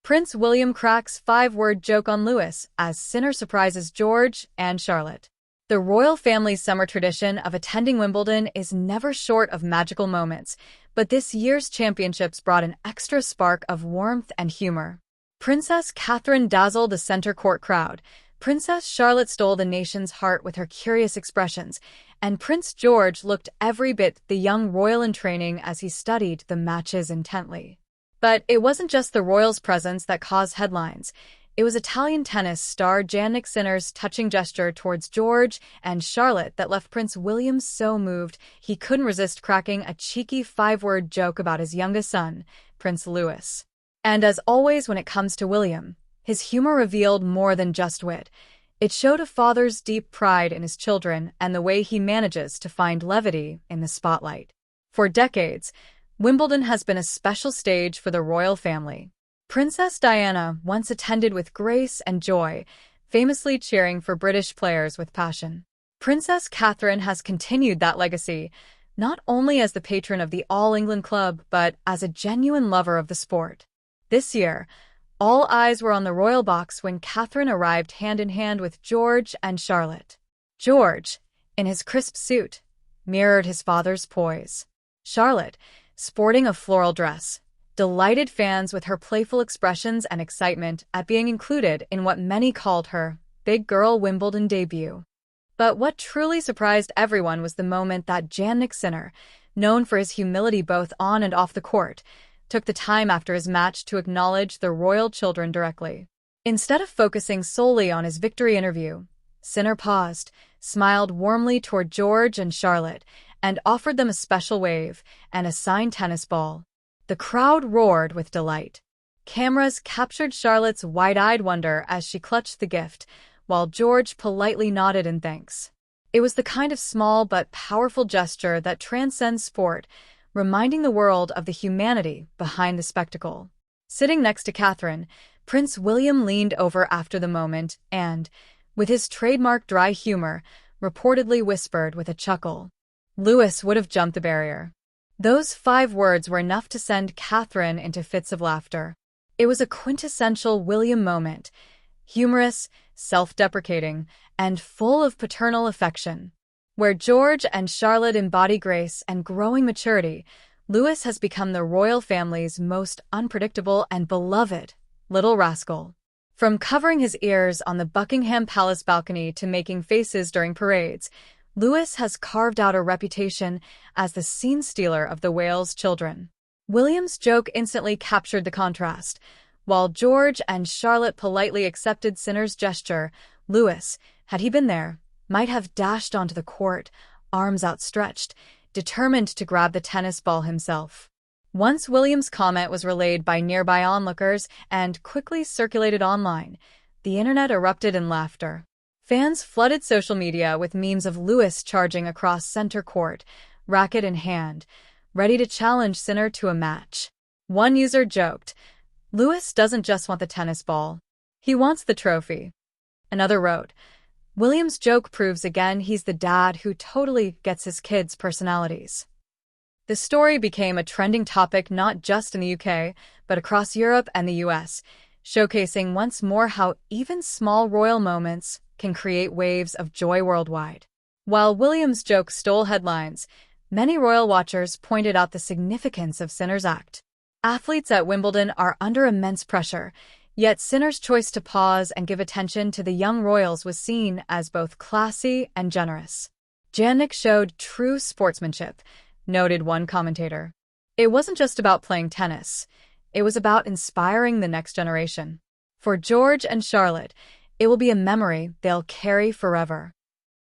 Prince William cracks five-word joke on Louis as Sinner surprises George and Charlotte. The royal family's summer tradition of attending Wimbledon is never short of magical moments, but this year's championships brought an extra spark of warmth and humor. Princess Catherine dazzled the center court crowd, Princess Charlotte stole the nation's heart with her curious expressions, and Prince George looked every bit the young royal in training as he studied the matches intently. But it wasn't just the royals' presence that caused headlines. It was Italian tennis star Jannik Sinner's touching gesture towards George and Charlotte that left Prince William so moved he couldn't resist cracking a cheeky five-word joke about his youngest son, Prince Louis. And as always when it comes to William, his humor revealed more than just wit. It showed a father's deep pride in his children and the way he manages to find levity in the spotlight. For decades, Wimbledon has been a special stage for the royal family. Princess Diana once attended with grace and joy, famously cheering for British players with passion. Princess Catherine has continued that legacy, not only as the patron of the All England Club, but as a genuine lover of the sport. This year, all eyes were on the royal box when Catherine arrived hand-in-hand with George and Charlotte. George, in his crisp suit, mirrored his father's poise. Charlotte, sporting a floral dress, delighted fans with her playful expressions and excitement at being included in what many called her big girl Wimbledon debut. But what truly surprised everyone was the moment that Jannik Sinner, known for his humility both on and off the court, took the time after his match to acknowledge the royal children directly. Instead of focusing solely on his victory interview, Sinner paused, smiled warmly toward George and Charlotte, and offered them a special wave and a signed tennis ball. The crowd roared with delight. Cameras captured Charlotte's wide-eyed wonder as she clutched the gift, while George politely nodded in thanks. It was the kind of small but powerful gesture that transcends sport, reminding the world of the humanity behind the spectacle. Sitting next to Catherine, Prince William leaned over after the moment and, with his trademark dry humor, reportedly whispered with a chuckle, "Louis would have jumped the barrier." Those 5 words were enough to send Catherine into fits of laughter. It was a quintessential William moment, humorous, self-deprecating, and full of paternal affection. Where George and Charlotte embody grace and growing maturity, Louis has become the royal family's most unpredictable and beloved little rascal. From covering his ears on the Buckingham Palace balcony to making faces during parades, Louis has carved out a reputation as the scene stealer of the Wales children. William's joke instantly captured the contrast. While George and Charlotte politely accepted Sinner's gesture, Louis, had he been there, might have dashed onto the court, arms outstretched, determined to grab the tennis ball himself. Once William's comment was relayed by nearby onlookers and quickly circulated online, the internet erupted in laughter. Fans flooded social media with memes of Louis charging across center court, racket in hand, ready to challenge Sinner to a match. One user joked, "Louis doesn't just want the tennis ball. He wants the trophy." Another wrote, "William's joke proves again he's the dad who totally gets his kids' personalities." The story became a trending topic not just in the UK, but across Europe and the US, showcasing once more how even small royal moments can create waves of joy worldwide. While William's joke stole headlines, many royal watchers pointed out the significance of Sinner's act. Athletes at Wimbledon are under immense pressure, yet Sinner's choice to pause and give attention to the young royals was seen as both classy and generous. Jannik showed true sportsmanship, noted one commentator. It wasn't just about playing tennis. It was about inspiring the next generation. For George and Charlotte, it will be a memory they'll carry forever.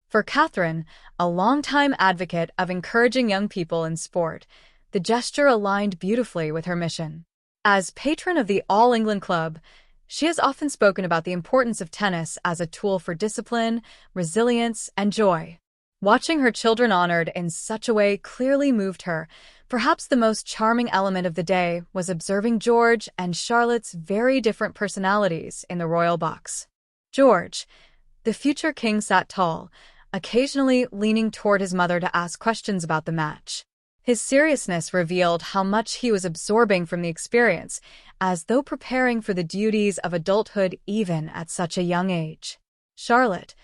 For Catherine, a longtime advocate of encouraging young people in sport, the gesture aligned beautifully with her mission. As patron of the All England Club, she has often spoken about the importance of tennis as a tool for discipline, resilience, and joy. Watching her children honored in such a way clearly moved her. Perhaps the most charming element of the day was observing George and Charlotte's very different personalities in the royal box. George, the future king, sat tall, occasionally leaning toward his mother to ask questions about the match. His seriousness revealed how much he was absorbing from the experience, as though preparing for the duties of adulthood even at such a young age. Charlotte,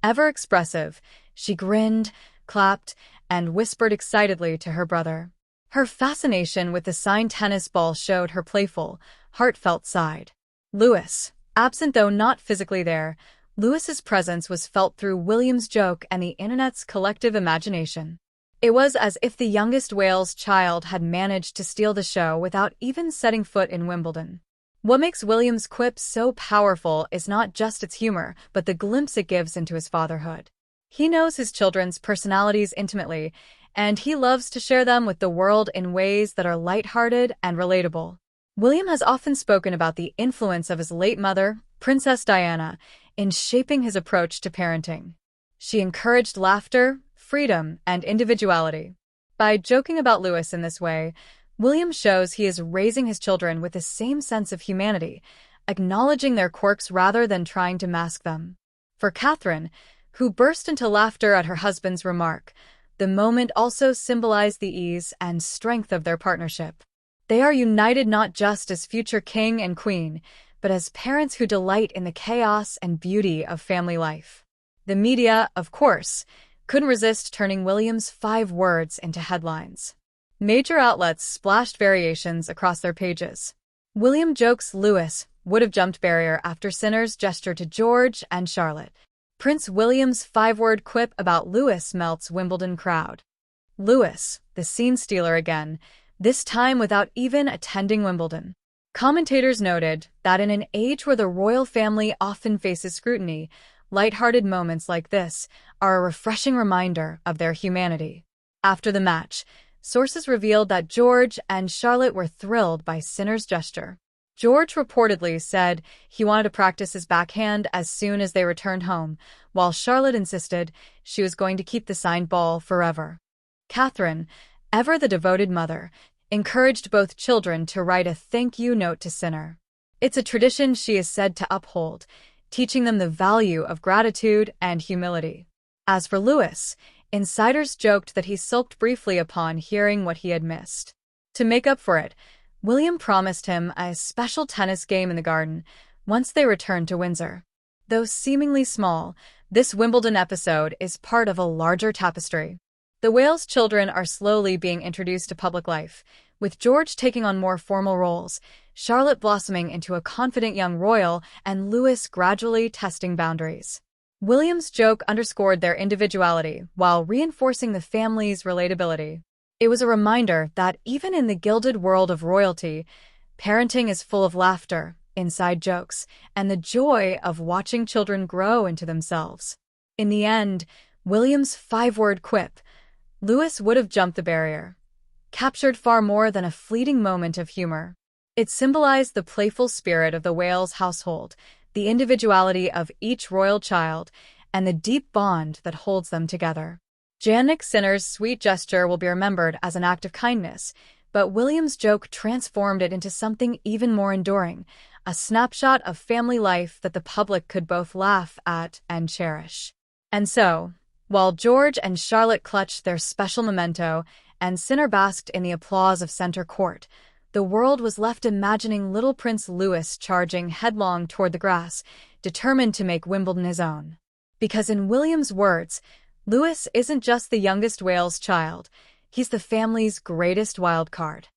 ever expressive, she grinned, clapped, and whispered excitedly to her brother. Her fascination with the signed tennis ball showed her playful, heartfelt side. Louis, absent though not physically there, Louis's presence was felt through William's joke and the internet's collective imagination. It was as if the youngest Wales child had managed to steal the show without even setting foot in Wimbledon. What makes William's quip so powerful is not just its humor, but the glimpse it gives into his fatherhood. He knows his children's personalities intimately, and he loves to share them with the world in ways that are lighthearted and relatable. William has often spoken about the influence of his late mother, Princess Diana, in shaping his approach to parenting. She encouraged laughter, freedom, and individuality. By joking about Louis in this way, William shows he is raising his children with the same sense of humanity, acknowledging their quirks rather than trying to mask them. For Catherine, who burst into laughter at her husband's remark, the moment also symbolized the ease and strength of their partnership. They are united not just as future king and queen, but as parents who delight in the chaos and beauty of family life. The media, of course, couldn't resist turning William's 5 words into headlines. Major outlets splashed variations across their pages. William jokes Louis would have jumped barrier after Sinner's gesture to George and Charlotte. Prince William's 5-word quip about Louis melts Wimbledon crowd. Louis, the scene stealer again, this time without even attending Wimbledon. Commentators noted that in an age where the royal family often faces scrutiny, lighthearted moments like this are a refreshing reminder of their humanity. After the match, sources revealed that George and Charlotte were thrilled by Sinner's gesture. George reportedly said he wanted to practice his backhand as soon as they returned home, while Charlotte insisted she was going to keep the signed ball forever. Catherine, ever the devoted mother, encouraged both children to write a thank you note to Sinner. It's a tradition she is said to uphold, teaching them the value of gratitude and humility. As for Louis, insiders joked that he sulked briefly upon hearing what he had missed. To make up for it, William promised him a special tennis game in the garden once they returned to Windsor. Though seemingly small, this Wimbledon episode is part of a larger tapestry. The Wales children are slowly being introduced to public life, with George taking on more formal roles, Charlotte blossoming into a confident young royal, and Louis gradually testing boundaries. William's joke underscored their individuality while reinforcing the family's relatability. It was a reminder that even in the gilded world of royalty, parenting is full of laughter, inside jokes, and the joy of watching children grow into themselves. In the end, William's 5-word quip, Louis would have jumped the barrier, captured far more than a fleeting moment of humor. It symbolized the playful spirit of the Wales household, the individuality of each royal child, and the deep bond that holds them together. Jannik Sinner's sweet gesture will be remembered as an act of kindness, but William's joke transformed it into something even more enduring, a snapshot of family life that the public could both laugh at and cherish. And so, while George and Charlotte clutched their special memento and Sinner basked in the applause of center court, the world was left imagining little Prince Louis charging headlong toward the grass, determined to make Wimbledon his own. Because in William's words, Louis isn't just the youngest Wales child, he's the family's greatest wild card.